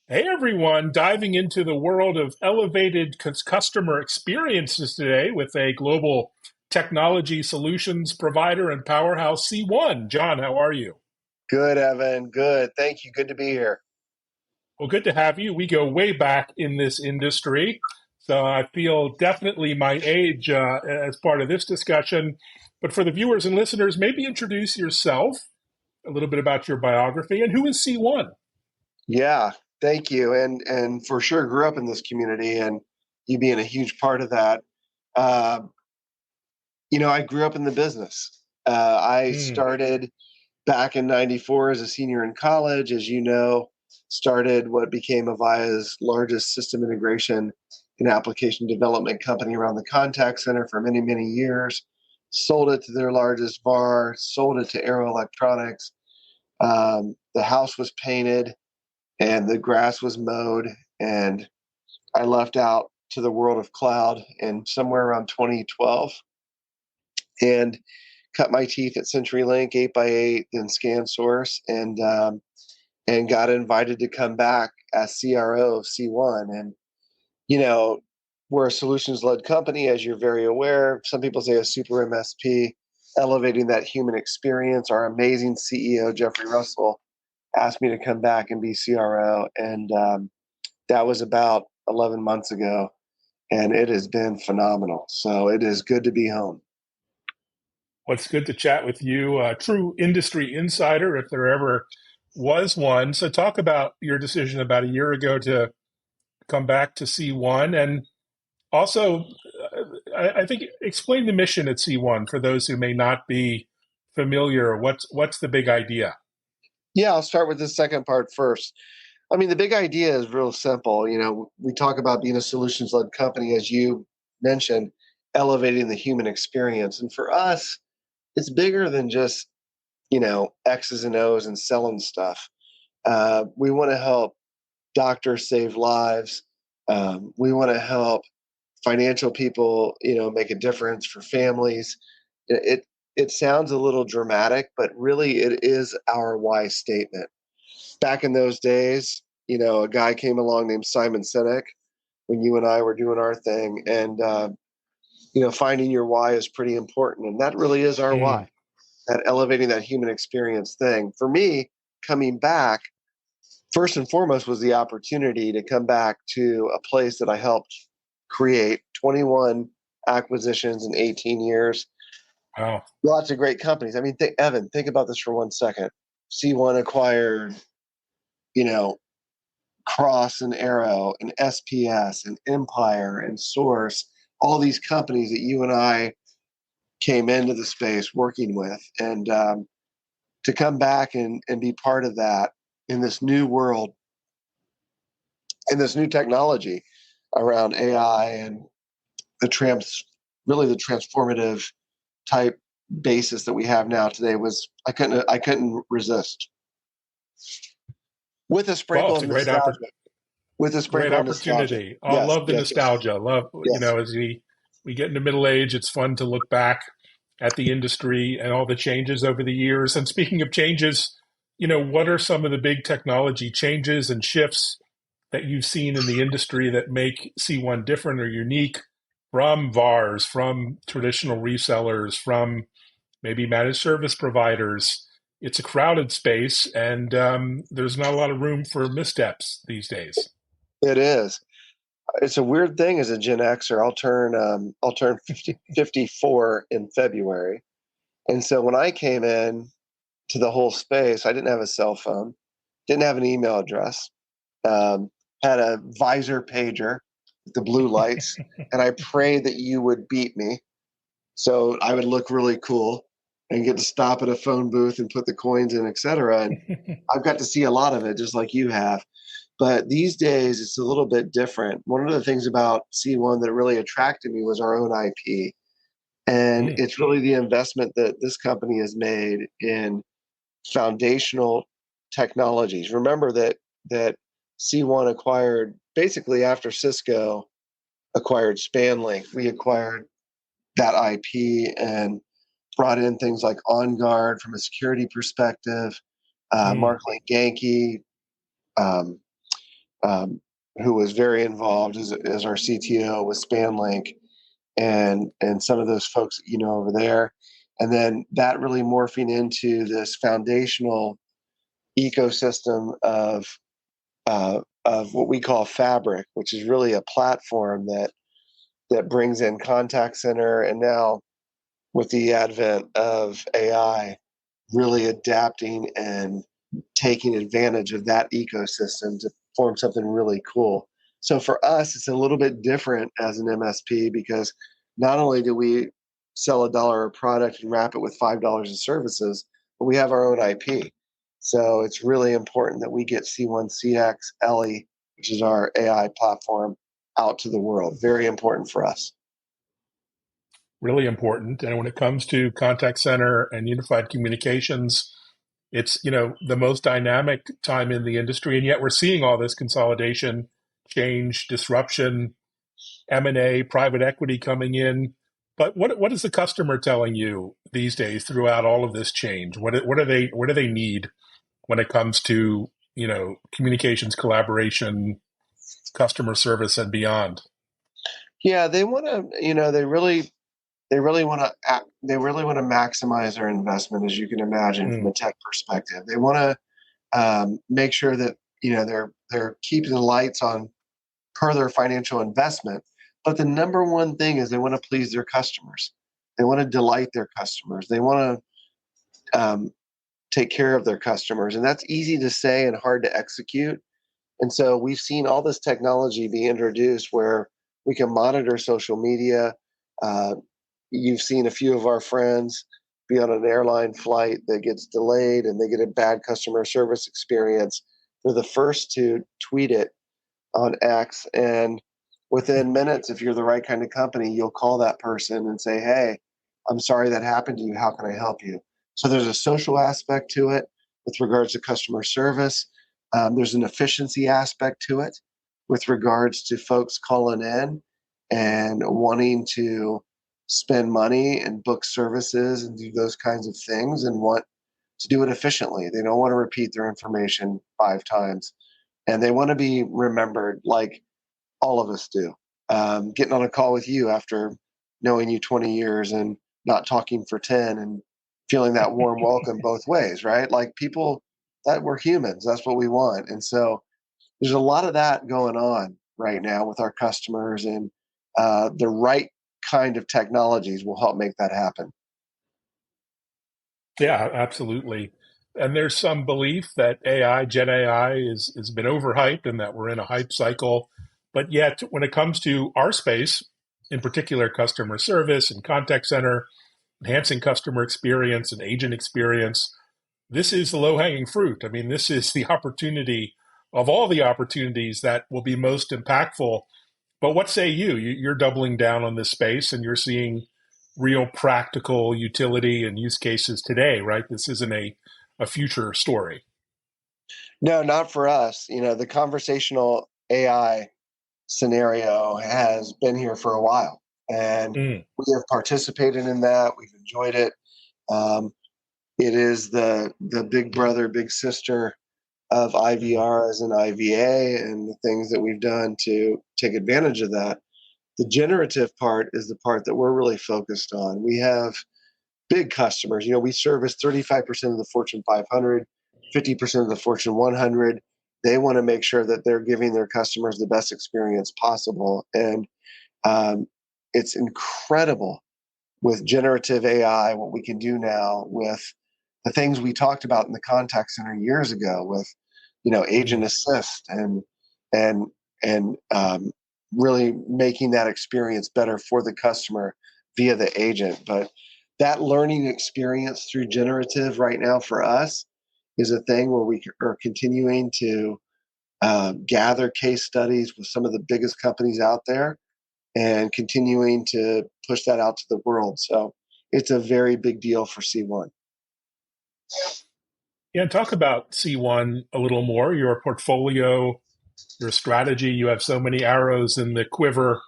Hey everyone, diving into the world of elevated customer experiences today with a global technology solutions provider and powerhouse C1. John, how are you? Good, Evan. Good. Thank you. Good to be here. Well, good to have you. We go way back in this industry, so I feel definitely my age as part of this discussion. But for the viewers and listeners, maybe introduce yourself, a little bit about your biography, and who is C1? Yeah, thank you. And for sure grew up in this community and you being a huge part of that. Uh, I grew up in the business. I Hmm. started back in 94 as a senior in college, as you know, started what became Avaya's largest system integration and application development company around the contact center for many, many years. Sold it to their largest VAR, sold it to Aero Electronics. The house was painted and the grass was mowed, and I left out to the world of cloud in somewhere around 2012 and cut my teeth at CenturyLink 8x8 and ScanSource, and got invited to come back as CRO of C1. And you know, we're a solutions led company, as you're very aware. Some people say a super MSP, elevating that human experience. Our amazing CEO Jeffrey Russell asked me to come back and be CRO, and that was about 11 months ago, and it has been phenomenal. So it is good to be home. Well, it's good to chat with you, a true industry insider, if there ever was one. So, talk about your decision about a year ago to come back to C1, and also, I think explain the mission at C1 for those who may not be familiar. What's the big idea? Yeah, I'll start with the second part first. I mean, the big idea is real simple. We talk about being a solutions led company, as you mentioned, elevating the human experience. And for us, it's bigger than just, X's and O's and selling stuff. We want to help doctors save lives. We want to help financial people, make a difference for families. It sounds a little dramatic, but really it is our why statement. Back in those days, a guy came along named Simon Sinek when you and I were doing our thing, and finding your why is pretty important, and that really is our why. Mm. That elevating that human experience thing. For me, coming back first and foremost was the opportunity to come back to a place that I helped create 21 acquisitions in 18 years. Wow. Lots of great companies. I mean, Evan, think about this for 1 second. C1 acquired, you know, Cross and Arrow and SPS and Empire and Source, all these companies that you and I came into the space working with. And to come back and be part of that in this new world, in this new technology around AI and the really the transformative type basis that we have now today was I couldn't resist with a Well, sprinkle it's of a nostalgia. With a great sprinkle of nostalgia. opportunity. I Yes, love the yes, yes, nostalgia. Love, yes. as we get into middle age, it's fun to look back at the industry and all the changes over the years. And speaking of changes, what are some of the big technology changes and shifts that you've seen in the industry that make C1 different or unique from VARs, from traditional resellers, from maybe managed service providers? It's a crowded space, and there's not a lot of room for missteps these days. It is. It's a weird thing as a Gen Xer. I'll turn 54 in February. And so when I came in to the whole space, I didn't have a cell phone, didn't have an email address, um, had a visor pager with the blue lights, and I prayed that you would beat me so I would look really cool and get to stop at a phone booth and put the coins in, et cetera. And I've got to see a lot of it, just like you have. But these days, it's a little bit different. One of the things about C1 that really attracted me was our own IP. And Mm. it's really the investment that this company has made in foundational technologies. Remember that C1 acquired basically after Cisco acquired Spanlink, we acquired that IP and brought in things like OnGuard from a security perspective, Mm. Marklink Yankee, um, um, who was very involved as our CTO with Spanlink and some of those folks over there, and then that really morphing into this foundational ecosystem of what we call Fabric, which is really a platform that brings in contact center, and now with the advent of AI, really adapting and taking advantage of that ecosystem to form something really cool. So for us, it's a little bit different as an MSP because not only do we sell $1 of product and wrap it with $5 in services, but we have our own IP. So it's really important that we get C1 CX Ellie, which is our AI platform, out to the world. Very important for us. Really important. And when it comes to contact center and unified communications, it's, the most dynamic time in the industry. And yet we're seeing all this consolidation, change, disruption, M&A, private equity coming in. But what is the customer telling you these days throughout all of this change? What do they need when it comes to, communications, collaboration, customer service and beyond? Yeah, they want to, they really want to maximize their investment, as you can imagine, from Mm, a tech perspective. They want to make sure that they're keeping the lights on per their financial investment. But the number one thing is they want to please their customers. They want to delight their customers. They want to take care of their customers, and that's easy to say and hard to execute. And so we've seen all this technology be introduced where we can monitor social media. Uh, you've seen a few of our friends be on an airline flight that gets delayed and they get a bad customer service experience. They're the first to tweet it on X. And within minutes, if you're the right kind of company, you'll call that person and say, "Hey, I'm sorry that happened to you. How can I help you?" So there's a social aspect to it with regards to customer service. There's an efficiency aspect to it with regards to folks calling in and wanting to spend money and book services and do those kinds of things and want to do it efficiently. They don't want to repeat their information 5 times, and they want to be remembered like all of us do. Getting on a call with you after knowing you 20 years and not talking for 10 and feeling that warm welcome both ways, right? Like people that we're humans, that's what we want. And so there's a lot of that going on right now with our customers, and the right kind of technologies will help make that happen. yeah, absolutely. And there's some belief that AI, Gen AI, has been overhyped and that we're in a hype cycle. But yet, when it comes to our space, in particular customer service and contact center, enhancing customer experience and agent experience, this is the low hanging fruit. I mean, this is the opportunity of all the opportunities that will be most impactful. But what say you? You're doubling down on this space and you're seeing real practical utility and use cases today, right? This isn't a future story. No, not for us. The conversational AI scenario has been here for a while, and Mm, we have participated in that. We've enjoyed it. Um, it is the big brother, big sister of mm. IVRs and IVA, and the things that we've done to take advantage of that. The generative part is the part that we're really focused on. We have big customers. We service 35% of the Fortune 500, 50% of the Fortune 100. They want to make sure that they're giving their customers the best experience possible. And um, it's incredible with generative AI, what we can do now with the things we talked about in the contact center years ago with, agent Mm. assist and and really making that experience better for the customer via the agent. But that learning experience through generative right now for us is a thing where we are continuing to gather case studies with some of the biggest companies out there and continuing to push that out to the world. So it's a very big deal for C1. Yeah, and talk about C1 a little more, your portfolio, your strategy. You have so many arrows in the quiver.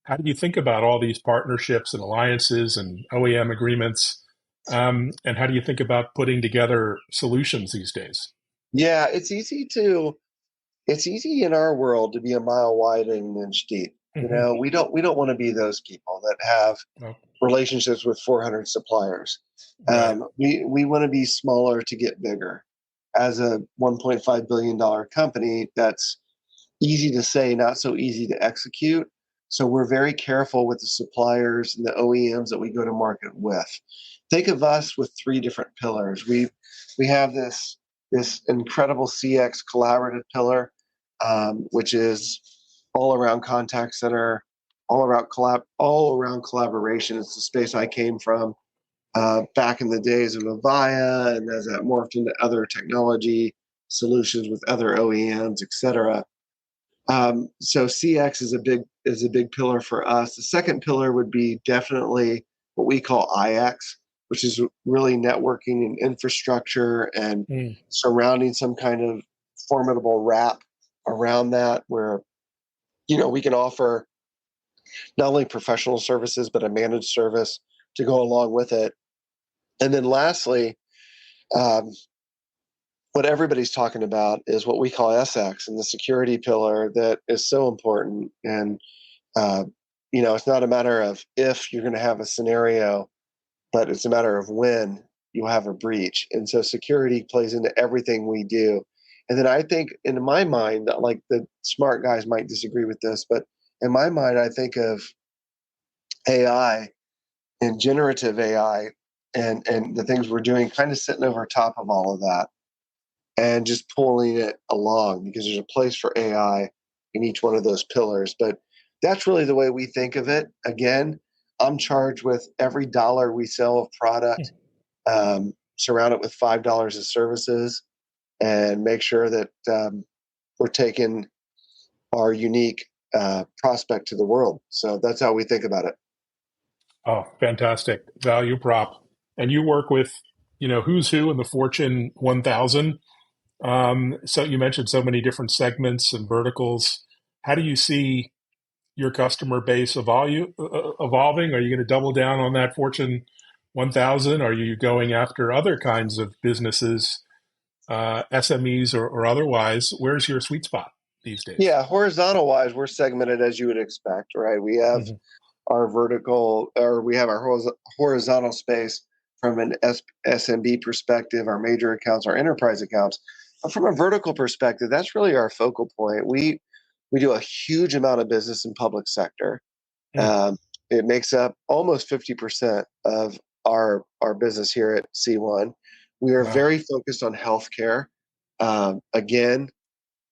How do you think about all these partnerships and alliances and OEM agreements? And how do you think about putting together solutions these days? Yeah, it's easy to it's easy in our world to be a mile wide and an inch deep. Hmm. We don't want to be those people that have Oh, relationships with 400 suppliers. right. We want to be smaller to get bigger. As a $1.5 billion company, that's easy to say, not so easy to execute. So we're very careful with the suppliers and the OEMs that we go to market with. Think of us with three different pillars. We have this incredible CX collaborative pillar, which is all around contact center, all around collaboration. It's the space I came from back in the days of Avaya, and as that morphed into other technology solutions with other OEMs, et cetera. So CX is a big pillar for us. The second pillar would be definitely what we call IX, which is really networking and infrastructure and Mm. surrounding some kind of formidable wrap around that, where we can offer not only professional services but a managed service to go along with it. And then lastly, um, what everybody's talking about is what we call SX and the security pillar that is so important. And Uh, it's not a matter of if you're going to have a scenario, but it's a matter of when you have a breach. And so security plays into everything we do. And then I think, in my mind, like the smart guys might disagree with this, but in my mind, I think of AI and generative AI and the things we're doing kind of sitting over top of all of that and just pulling it along because there's a place for AI in each one of those pillars. But that's really the way we think of it. Again, I'm charged with every dollar we sell of product, surround it with $5 of services, and make sure that we're taking our unique prospect to the world. So that's how we think about it. Oh, fantastic. Value prop. And you work with, who's who in the Fortune 1000. So you mentioned so many different segments and verticals. How do you see your customer base evolving? Are you going to double down on that Fortune 1000? Are you going after other kinds of businesses, SMEs or otherwise? Where's your sweet spot these days? Yeah, horizontal wise, we're segmented as you would expect, right? We have Hmm. our vertical, or we have our horizontal space from an SMB perspective, our major accounts, our enterprise accounts. But from a vertical perspective, that's really our focal point. We do a huge amount of business in public sector. Mm. Um, it makes up almost 50% of our business here at C1. We are Wow. very focused on healthcare. Again,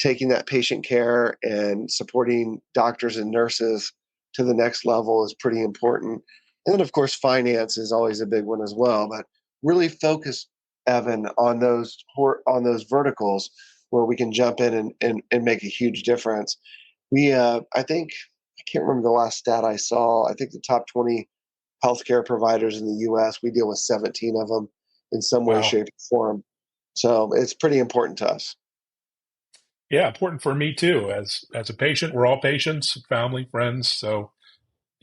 taking that patient care and supporting doctors and nurses to the next level is pretty important. And then, of course, finance is always a big one as well. But really focus, Evan, on those verticals where we can jump in and make a huge difference. I think I can't remember the last stat I saw. I think the top 20 healthcare providers in the U.S. we deal with 17 of them in some way, Wow. shape, or form. So it's pretty important to us. Yeah, important for me too. As a patient, we're all patients, family, friends. So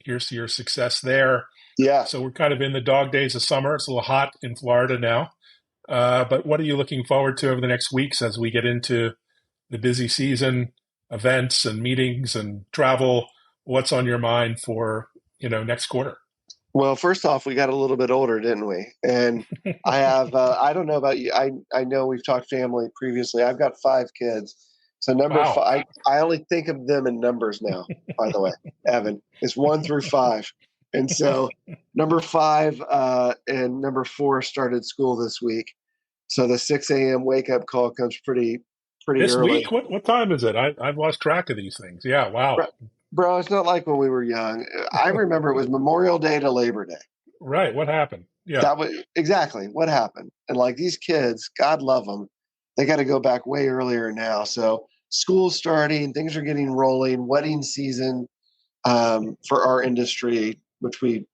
here's to your success there. Yeah. So we're kind of in the dog days of summer. It's a little hot in Florida now. But what are you looking forward to over the next weeks as we get into the busy season, events and meetings and travel? What's on your mind for, next quarter? Well, first off, we got a little bit older, didn't we? And I have, I don't know about you. I know we've talked family previously. I've got five kids. So number Wow. five, I only think of them in numbers now, by the way, Evan. It's one through five. And so number five and number four started school this week. So the 6 a.m. wake up call comes pretty This early. week? What time is it? I've lost track of these things. Yeah, wow. Bro, it's not like when we were young. I remember it was Memorial Day to Labor Day. Right. What happened? Yeah. That was exactly what happened. And like these kids, God love them, they got to go back way earlier now. So school's starting, things are getting rolling, wedding season for our industry, which we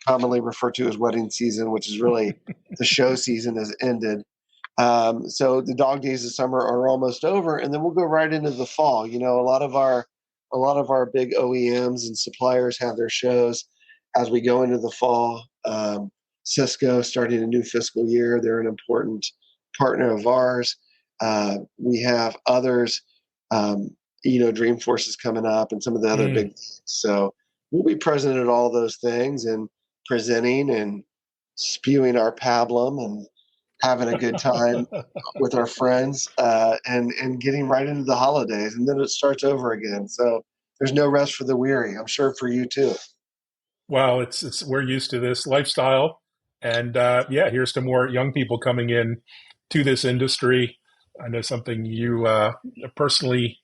commonly refer to as wedding season, which is really the show season has ended. So the dog days of summer are almost over, and then we'll go right into the fall. A lot of our big OEMs and suppliers have their shows as we go into the fall. Cisco starting a new fiscal year; they're an important partner of ours. We have others Um, Dreamforce is coming up and some of the other big Mm. things. So we'll be present at all those things and presenting and spewing our pablum and having a good time with our friends, and getting right into the holidays, and then it starts over again. So there's no rest for the weary. I'm sure for you too. Well, it's we're used to this lifestyle, and yeah, here's to more young people coming in to this industry. I know something you are personally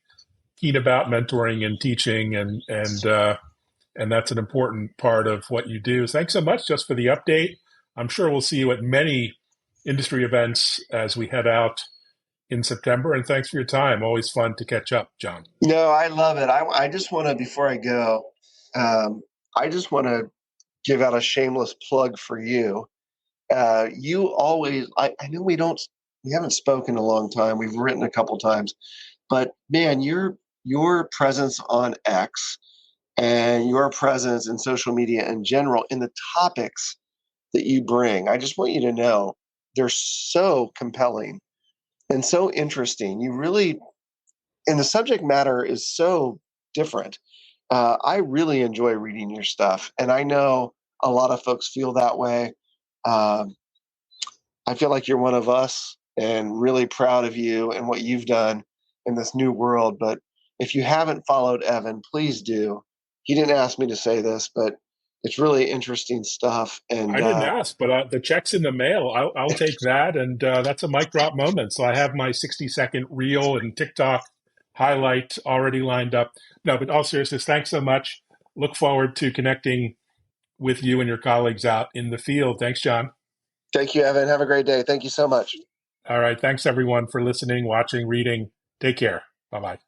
keen about, mentoring and teaching, and that's an important part of what you do. Thanks so much just for the update. I'm sure we'll see you at many industry events as we head out in September. And thanks for your time. Always fun to catch up, John. No, I love it. I just want to, before I go, um, I just want to give out a shameless plug for you. You always, I know we haven't spoken in a long time. We've written a couple times, but man, your presence on X and your presence in social media in general, in the topics that you bring, I just want you to know they're so compelling and so interesting. You really, and the subject matter is so different. I really enjoy reading your stuff, and I know a lot of folks feel that way. Um, I feel like you're one of us and really proud of you and what you've done in this new world. But if you haven't followed Evan, please do. He didn't ask me to say this, but it's really interesting stuff. And I didn't ask, but the check's in the mail. I'll take that. And that's a mic drop moment. So I have my 60-second reel and TikTok highlight already lined up. No, but all seriousness, thanks so much. Look forward to connecting with you and your colleagues out in the field. Thanks, John. thank you, Evan. Have a great day. Thank you so much. All right. Thanks, everyone, for listening, watching, reading. Take care. Bye bye.